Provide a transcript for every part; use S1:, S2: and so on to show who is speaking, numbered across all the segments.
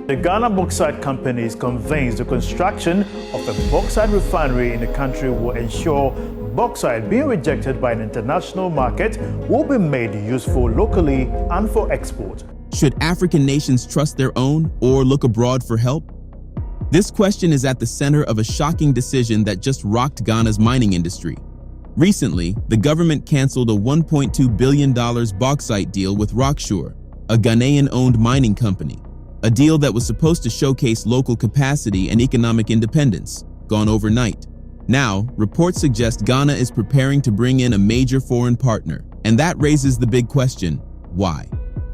S1: The Ghana Bauxite Company is convinced the construction of a bauxite refinery in the country will ensure bauxite being rejected by an international market will be made useful locally and for export.
S2: Should African nations trust their own or look abroad for help? This question is at the center of a shocking decision that just rocked Ghana's mining industry. Recently, the government canceled a $1.2 billion bauxite deal with Rocksure, a Ghanaian-owned mining company, a deal that was supposed to showcase local capacity and economic independence, gone overnight. Now, reports suggest Ghana is preparing to bring in a major foreign partner, and that raises the big question: why?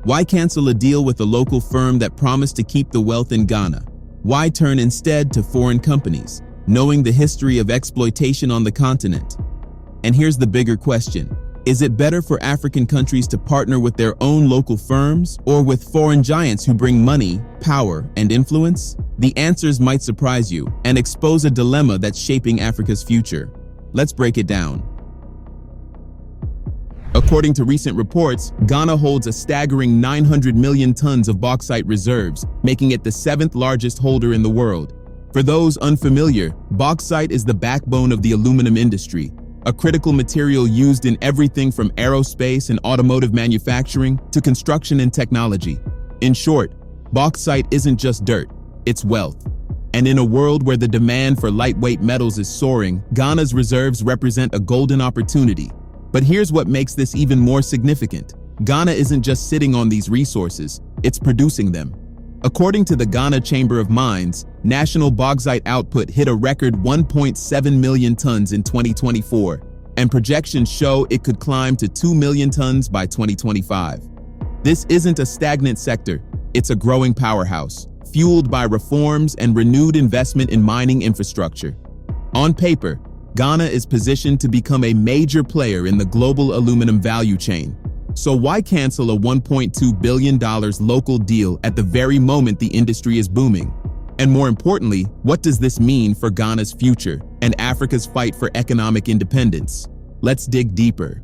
S2: Why cancel a deal with a local firm that promised to keep the wealth in Ghana? Why turn instead to foreign companies, knowing the history of exploitation on the continent? And here's the bigger question: is it better for African countries to partner with their own local firms or with foreign giants who bring money, power, and influence? The answers might surprise you and expose a dilemma that's shaping Africa's future. Let's break it down. According to recent reports, Ghana holds a staggering 900 million tons of bauxite reserves, making it the 7th largest holder in the world. For those unfamiliar, bauxite is the backbone of the aluminum industry, a critical material used in everything from aerospace and automotive manufacturing to construction and technology. In short, bauxite isn't just dirt, it's wealth. And in a world where the demand for lightweight metals is soaring, Ghana's reserves represent a golden opportunity. But here's what makes this even more significant. Ghana isn't just sitting on these resources, it's producing them. According to the Ghana Chamber of Mines, national bauxite output hit a record 1.7 million tons in 2024, and projections show it could climb to 2 million tons by 2025. This isn't a stagnant sector, it's a growing powerhouse, fueled by reforms and renewed investment in mining infrastructure. On paper, Ghana is positioned to become a major player in the global aluminum value chain. So why cancel a $1.2 billion local deal at the very moment the industry is booming? And more importantly, what does this mean for Ghana's future and Africa's fight for economic independence? Let's dig deeper.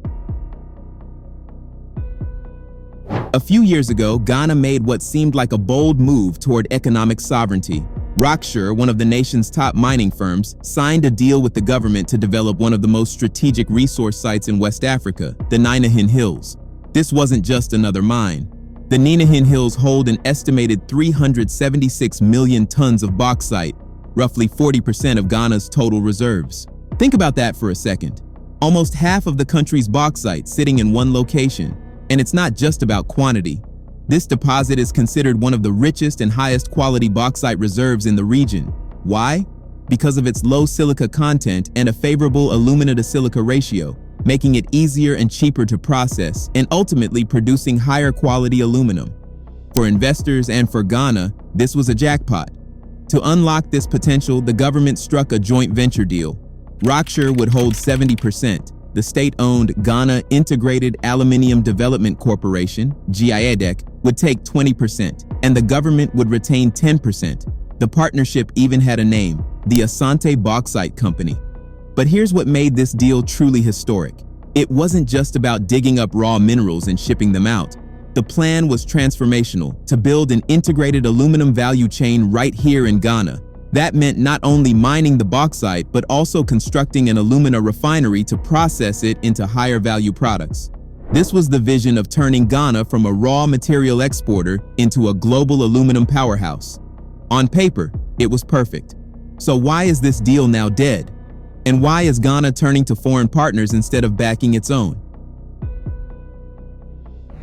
S2: A few years ago, Ghana made what seemed like a bold move toward economic sovereignty. Rocksure, one of the nation's top mining firms, signed a deal with the government to develop one of the most strategic resource sites in West Africa, the Ninihin Hills. This wasn't just another mine. The Ninihin Hills hold an estimated 376 million tons of bauxite, roughly 40% of Ghana's total reserves. Think about that for a second. Almost half of the country's bauxite sitting in one location. And it's not just about quantity. This deposit is considered one of the richest and highest quality bauxite reserves in the region. Why? Because of its low silica content and a favorable alumina to silica ratio, making it easier and cheaper to process and ultimately producing higher quality aluminum. For investors and for Ghana, this was a jackpot. To unlock this potential, the government struck a joint venture deal. Rocksure would hold 70%. The state-owned Ghana Integrated Aluminium Development Corporation, GIADEC, would take 20%, and the government would retain 10%. The partnership even had a name, the Asante Bauxite Company. But here's what made this deal truly historic. It wasn't just about digging up raw minerals and shipping them out. The plan was transformational, to build an integrated aluminum value chain right here in Ghana. That meant not only mining the bauxite, but also constructing an alumina refinery to process it into higher value products. This was the vision of turning Ghana from a raw material exporter into a global aluminum powerhouse. On paper, it was perfect. So why is this deal now dead? And why is Ghana turning to foreign partners instead of backing its own?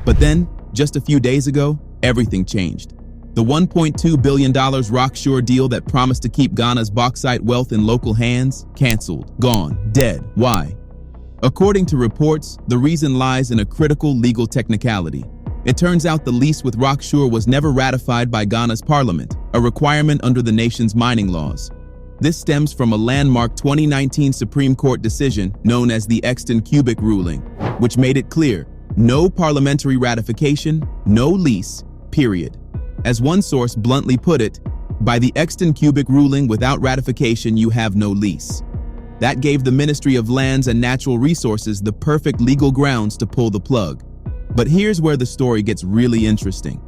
S2: But then, just a few days ago, everything changed. The $1.2 billion Rocksure deal that promised to keep Ghana's bauxite wealth in local hands, canceled, gone, dead. Why? According to reports, the reason lies in a critical legal technicality. It turns out the lease with Rocksure was never ratified by Ghana's parliament, a requirement under the nation's mining laws. This stems from a landmark 2019 Supreme Court decision known as the Exton-Cubic ruling, which made it clear: no parliamentary ratification, no lease, period. As one source bluntly put it, by the Exton-Cubic ruling, without ratification, you have no lease. That gave the Ministry of Lands and Natural Resources the perfect legal grounds to pull the plug. But here's where the story gets really interesting.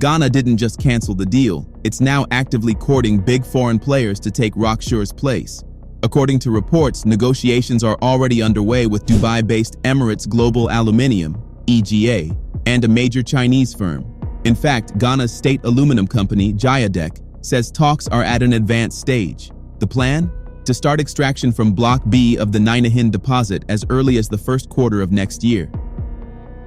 S2: Ghana didn't just cancel the deal, it's now actively courting big foreign players to take Rocksure's place. According to reports, negotiations are already underway with Dubai-based Emirates Global Aluminium, EGA, and a major Chinese firm. In fact, Ghana's state aluminum company, Jayadec, says talks are at an advanced stage. The plan? To start extraction from Block B of the Ninahin deposit as early as the first quarter of next year.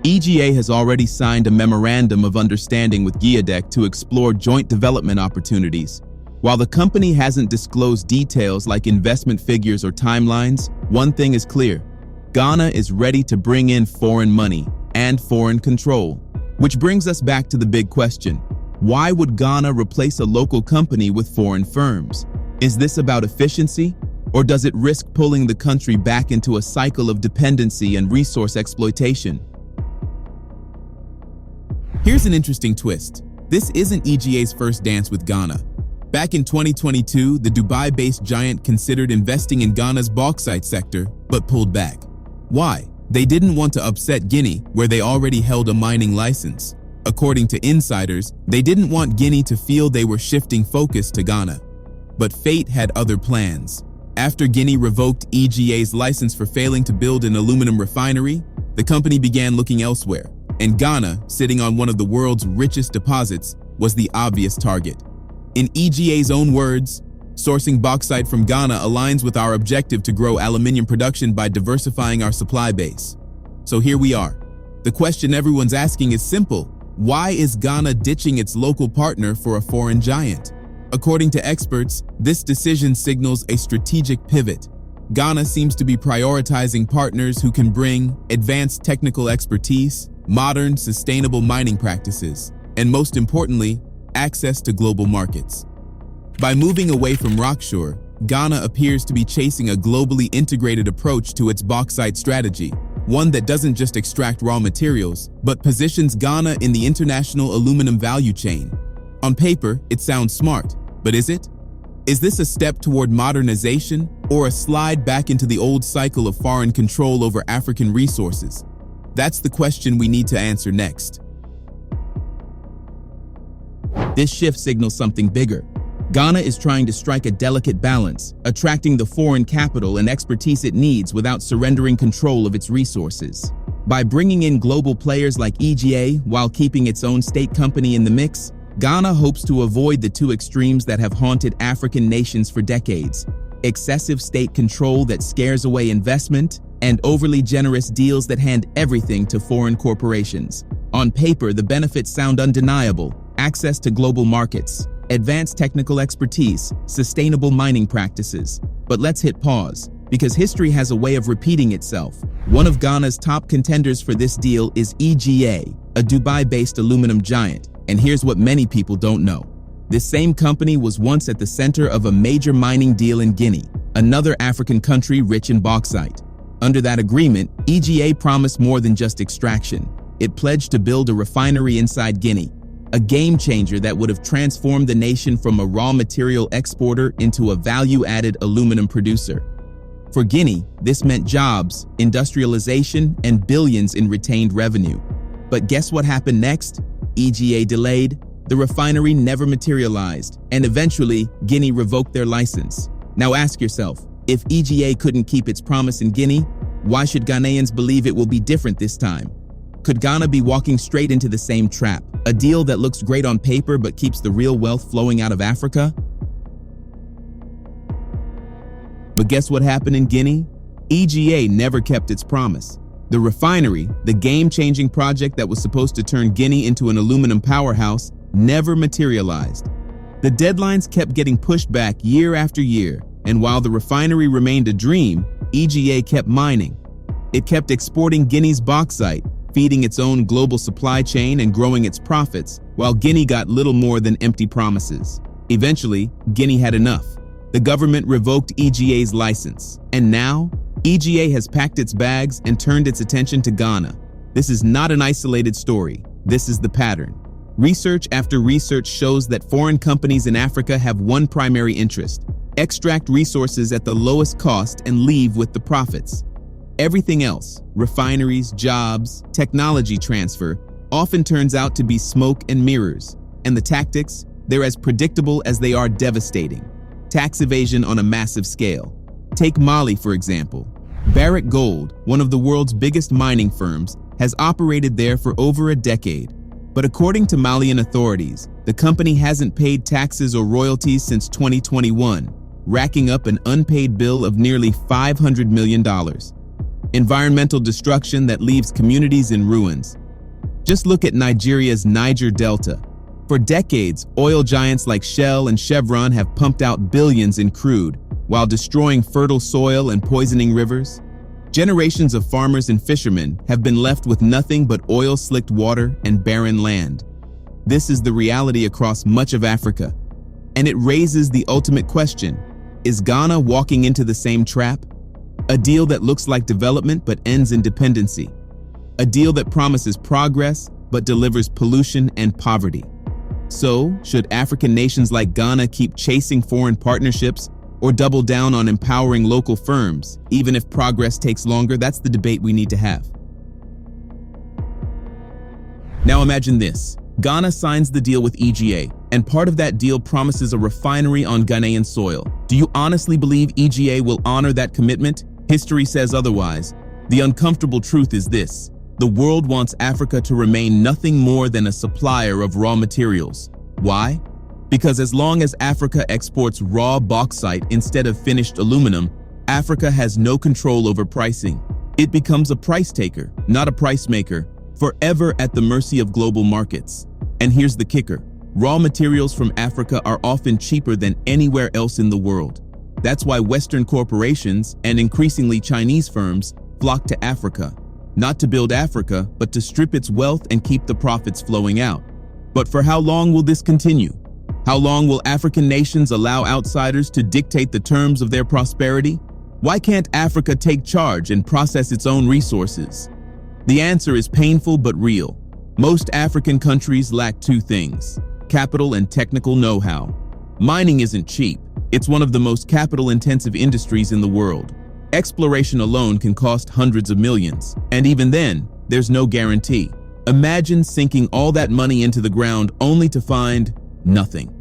S2: EGA has already signed a memorandum of understanding with Jayadec to explore joint development opportunities. While the company hasn't disclosed details like investment figures or timelines, one thing is clear: Ghana is ready to bring in foreign money and foreign control. Which brings us back to the big question: why would Ghana replace a local company with foreign firms? Is this about efficiency, or does it risk pulling the country back into a cycle of dependency and resource exploitation? Here's an interesting twist. This isn't EGA's first dance with Ghana. Back in 2022, the Dubai-based giant considered investing in Ghana's bauxite sector, but pulled back. Why? They didn't want to upset Guinea, where they already held a mining license. According to insiders, they didn't want Guinea to feel they were shifting focus to Ghana. But fate had other plans. After Guinea revoked EGA's license for failing to build an aluminum refinery, the company began looking elsewhere. And Ghana, sitting on one of the world's richest deposits, was the obvious target. In EGA's own words, sourcing bauxite from Ghana aligns with our objective to grow aluminium production by diversifying our supply base. So here we are. The question everyone's asking is simple: why is Ghana ditching its local partner for a foreign giant? According to experts, this decision signals a strategic pivot. Ghana seems to be prioritizing partners who can bring advanced technical expertise, modern, sustainable mining practices, and most importantly, access to global markets. By moving away from Rocksure, Ghana appears to be chasing a globally integrated approach to its bauxite strategy, one that doesn't just extract raw materials, but positions Ghana in the international aluminum value chain. On paper, it sounds smart, but is it? Is this a step toward modernization or a slide back into the old cycle of foreign control over African resources? That's the question we need to answer next. This shift signals something bigger. Ghana is trying to strike a delicate balance, attracting the foreign capital and expertise it needs without surrendering control of its resources. By bringing in global players like EGA while keeping its own state company in the mix, Ghana hopes to avoid the two extremes that have haunted African nations for decades: excessive state control that scares away investment, and overly generous deals that hand everything to foreign corporations. On paper, the benefits sound undeniable: access to global markets, advanced technical expertise, sustainable mining practices. But let's hit pause, because history has a way of repeating itself. One of Ghana's top contenders for this deal is EGA, a Dubai-based aluminum giant. And here's what many people don't know. This same company was once at the center of a major mining deal in Guinea, another African country rich in bauxite. Under that agreement, EGA promised more than just extraction. It pledged to build a refinery inside Guinea, a game changer that would have transformed the nation from a raw material exporter into a value-added aluminum producer. For Guinea, this meant jobs, industrialization, and billions in retained revenue. But guess what happened next? EGA delayed, the refinery never materialized, and eventually, Guinea revoked their license. Now ask yourself, if EGA couldn't keep its promise in Guinea, why should Ghanaians believe it will be different this time? Could Ghana be walking straight into the same trap, a deal that looks great on paper but keeps the real wealth flowing out of Africa? But guess what happened in Guinea? EGA never kept its promise. The refinery, the game-changing project that was supposed to turn Guinea into an aluminum powerhouse, never materialized. The deadlines kept getting pushed back year after year, and while the refinery remained a dream, EGA kept mining. It kept exporting Guinea's bauxite, feeding its own global supply chain and growing its profits, while Guinea got little more than empty promises. Eventually, Guinea had enough. The government revoked EGA's license, and now, EGA has packed its bags and turned its attention to Ghana. This is not an isolated story. This is the pattern. Research after research shows that foreign companies in Africa have one primary interest: extract resources at the lowest cost and leave with the profits. Everything else, refineries, jobs, technology transfer, often turns out to be smoke and mirrors. And the tactics? They're as predictable as they are devastating. Tax evasion on a massive scale. Take Mali, for example. Barrick Gold, one of the world's biggest mining firms, has operated there for over a decade. But according to Malian authorities, the company hasn't paid taxes or royalties since 2021, racking up an unpaid bill of nearly $500 million. Environmental destruction that leaves communities in ruins. Just look at Nigeria's Niger Delta. For decades, oil giants like Shell and Chevron have pumped out billions in crude, while destroying fertile soil and poisoning rivers. Generations of farmers and fishermen have been left with nothing but oil-slicked water and barren land. This is the reality across much of Africa. And it raises the ultimate question: is Ghana walking into the same trap? A deal that looks like development but ends in dependency. A deal that promises progress but delivers pollution and poverty. So, should African nations like Ghana keep chasing foreign partnerships or double down on empowering local firms, even if progress takes longer? That's the debate we need to have. Now imagine this. Ghana signs the deal with EGA, and part of that deal promises a refinery on Ghanaian soil. Do you honestly believe EGA will honor that commitment? History says otherwise. The uncomfortable truth is this: the world wants Africa to remain nothing more than a supplier of raw materials. Why? Because as long as Africa exports raw bauxite instead of finished aluminum, Africa has no control over pricing. It becomes a price taker, not a price maker, forever at the mercy of global markets. And here's the kicker: raw materials from Africa are often cheaper than anywhere else in the world. That's why Western corporations and increasingly Chinese firms flock to Africa, not to build Africa, but to strip its wealth and keep the profits flowing out. But for how long will this continue? How long will African nations allow outsiders to dictate the terms of their prosperity? Why can't Africa take charge and process its own resources? The answer is painful but real. Most African countries lack two things: capital and technical know-how. Mining isn't cheap. It's one of the most capital-intensive industries in the world. Exploration alone can cost hundreds of millions, and even then, there's no guarantee. Imagine sinking all that money into the ground only to find nothing.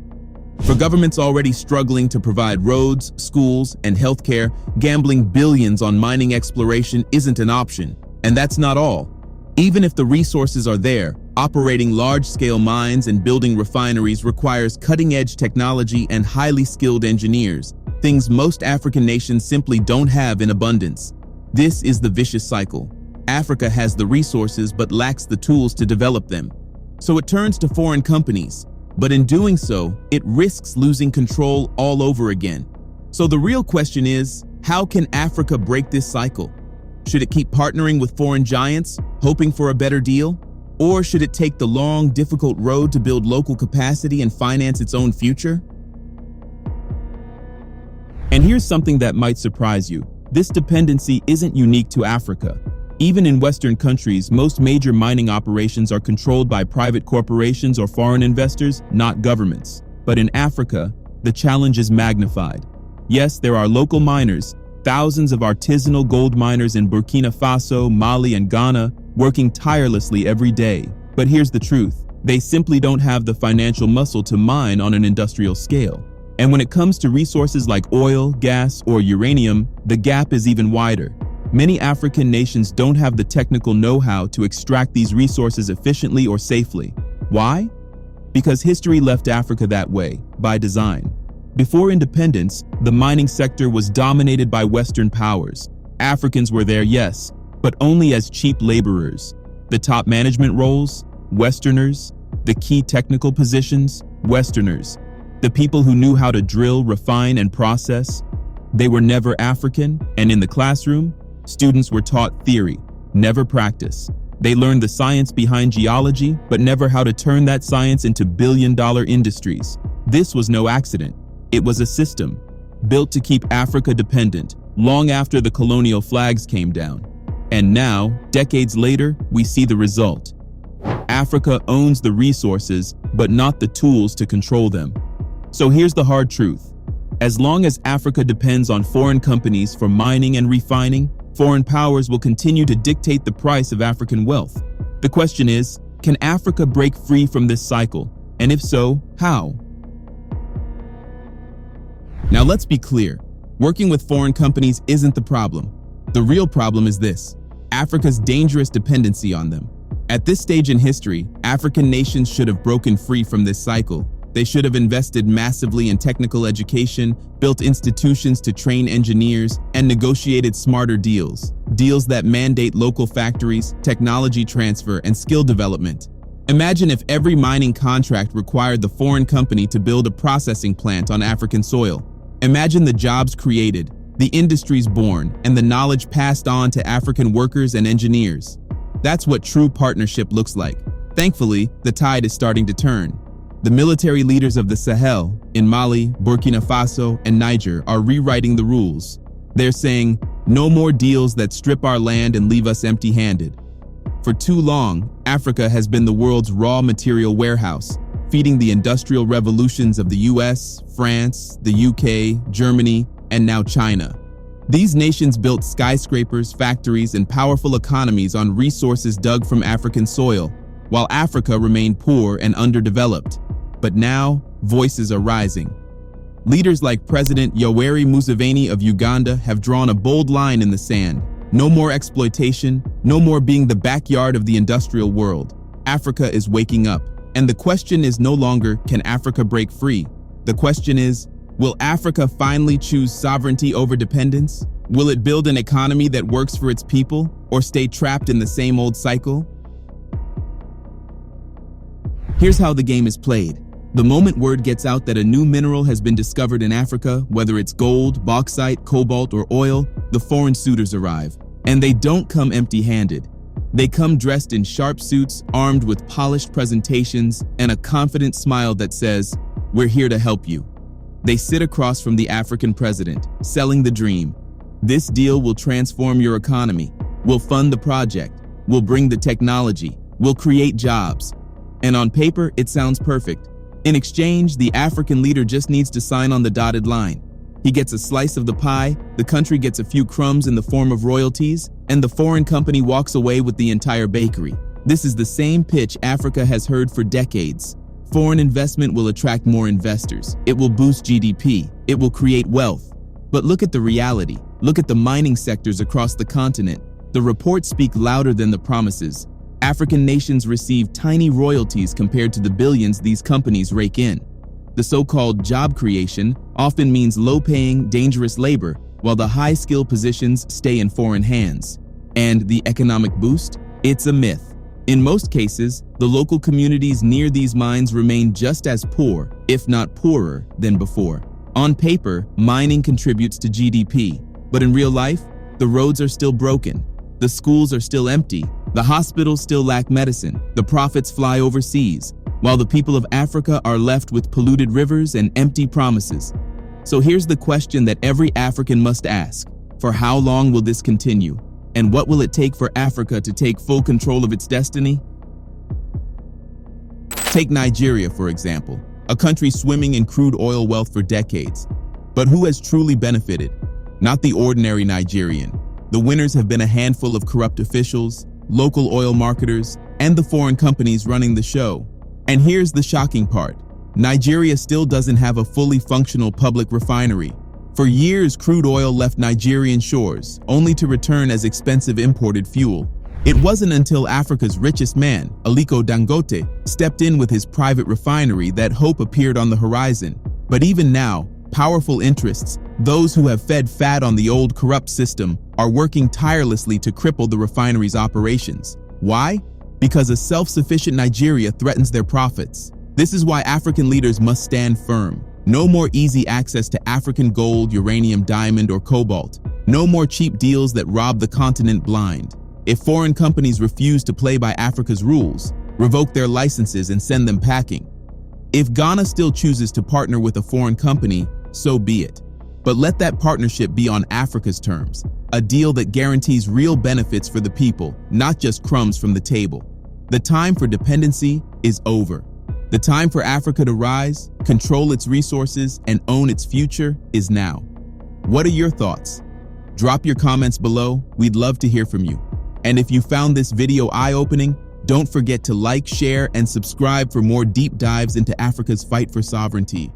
S2: For governments already struggling to provide roads, schools, and healthcare, gambling billions on mining exploration isn't an option. And that's not all. Even if the resources are there, operating large-scale mines and building refineries requires cutting-edge technology and highly skilled engineers, things most African nations simply don't have in abundance. This is the vicious cycle. Africa has the resources but lacks the tools to develop them. So it turns to foreign companies. But in doing so, it risks losing control all over again. So the real question is, how can Africa break this cycle? Should it keep partnering with foreign giants, hoping for a better deal? Or should it take the long, difficult road to build local capacity and finance its own future? And here's something that might surprise you. This dependency isn't unique to Africa. Even in Western countries, most major mining operations are controlled by private corporations or foreign investors, not governments. But in Africa, the challenge is magnified. Yes, there are local miners, thousands of artisanal gold miners in Burkina Faso, Mali, and Ghana, working tirelessly every day. But here's the truth: they simply don't have the financial muscle to mine on an industrial scale. And when it comes to resources like oil, gas, or uranium, the gap is even wider. Many African nations don't have the technical know-how to extract these resources efficiently or safely. Why? Because history left Africa that way, by design. Before independence, the mining sector was dominated by Western powers. Africans were there, yes, but only as cheap laborers. The top management roles? Westerners. The key technical positions? Westerners. The people who knew how to drill, refine, and process? They were never African, and in the classroom, students were taught theory, never practice. They learned the science behind geology, but never how to turn that science into billion-dollar industries. This was no accident. It was a system, built to keep Africa dependent, long after the colonial flags came down. And now, decades later, we see the result. Africa owns the resources, but not the tools to control them. So here's the hard truth. As long as Africa depends on foreign companies for mining and refining, foreign powers will continue to dictate the price of African wealth. The question is, can Africa break free from this cycle? And if so, how? Now let's be clear. Working with foreign companies isn't the problem. The real problem is this: Africa's dangerous dependency on them. At this stage in history, African nations should have broken free from this cycle. They should have invested massively in technical education, built institutions to train engineers, and negotiated smarter deals. Deals that mandate local factories, technology transfer, and skill development. Imagine if every mining contract required the foreign company to build a processing plant on African soil. Imagine the jobs created, the industries born, and the knowledge passed on to African workers and engineers. That's what true partnership looks like. Thankfully, the tide is starting to turn. The military leaders of the Sahel, in Mali, Burkina Faso, and Niger, are rewriting the rules. They're saying, no more deals that strip our land and leave us empty-handed. For too long, Africa has been the world's raw material warehouse, feeding the industrial revolutions of the US, France, the UK, Germany, and now China. These nations built skyscrapers, factories, and powerful economies on resources dug from African soil, while Africa remained poor and underdeveloped. But now, voices are rising. Leaders like President Yoweri Museveni of Uganda have drawn a bold line in the sand. No more exploitation, no more being the backyard of the industrial world. Africa is waking up. And the question is no longer, can Africa break free? The question is, will Africa finally choose sovereignty over dependence? Will it build an economy that works for its people, or stay trapped in the same old cycle? Here's how the game is played. The moment word gets out that a new mineral has been discovered in Africa, whether it's gold, bauxite, cobalt, or oil, the foreign suitors arrive. And they don't come empty-handed. They come dressed in sharp suits, armed with polished presentations, and a confident smile that says, "We're here to help you." They sit across from the African president, selling the dream. This deal will transform your economy. We'll fund the project. We'll bring the technology. We'll create jobs. And on paper, it sounds perfect. In exchange, the African leader just needs to sign on the dotted line. He gets a slice of the pie, the country gets a few crumbs in the form of royalties, and the foreign company walks away with the entire bakery. This is the same pitch Africa has heard for decades. Foreign investment will attract more investors. It will boost GDP. It will create wealth. But look at the reality. Look at the mining sectors across the continent. The reports speak louder than the promises. African nations receive tiny royalties compared to the billions these companies rake in. The so-called job creation often means low-paying, dangerous labor, while the high-skill positions stay in foreign hands. And the economic boost? It's a myth. In most cases, the local communities near these mines remain just as poor, if not poorer, than before. On paper, mining contributes to GDP, but in real life, the roads are still broken, the schools are still empty, the hospitals still lack medicine, the profits fly overseas, while the people of Africa are left with polluted rivers and empty promises. So here's the question that every African must ask. For how long will this continue? And what will it take for Africa to take full control of its destiny? Take Nigeria, for example, a country swimming in crude oil wealth for decades. But who has truly benefited? Not the ordinary Nigerian. The winners have been a handful of corrupt officials, local oil marketers, and the foreign companies running the show. And here's the shocking part. Nigeria still doesn't have a fully functional public refinery. For years, crude oil left Nigerian shores, only to return as expensive imported fuel. It wasn't until Africa's richest man, Aliko Dangote, stepped in with his private refinery that hope appeared on the horizon. But even now, powerful interests, those who have fed fat on the old corrupt system, are working tirelessly to cripple the refinery's operations. Why? Because a self-sufficient Nigeria threatens their profits. This is why African leaders must stand firm. No more easy access to African gold, uranium, diamond, or cobalt. No more cheap deals that rob the continent blind. If foreign companies refuse to play by Africa's rules, revoke their licenses and send them packing. If Ghana still chooses to partner with a foreign company, so be it. But let that partnership be on Africa's terms, a deal that guarantees real benefits for the people, not just crumbs from the table. The time for dependency is over. The time for Africa to rise, control its resources, and own its future is now. What are your thoughts? Drop your comments below. We'd love to hear from you. And if you found this video eye-opening, Don't forget to like, share, and subscribe for more deep dives into Africa's fight for sovereignty.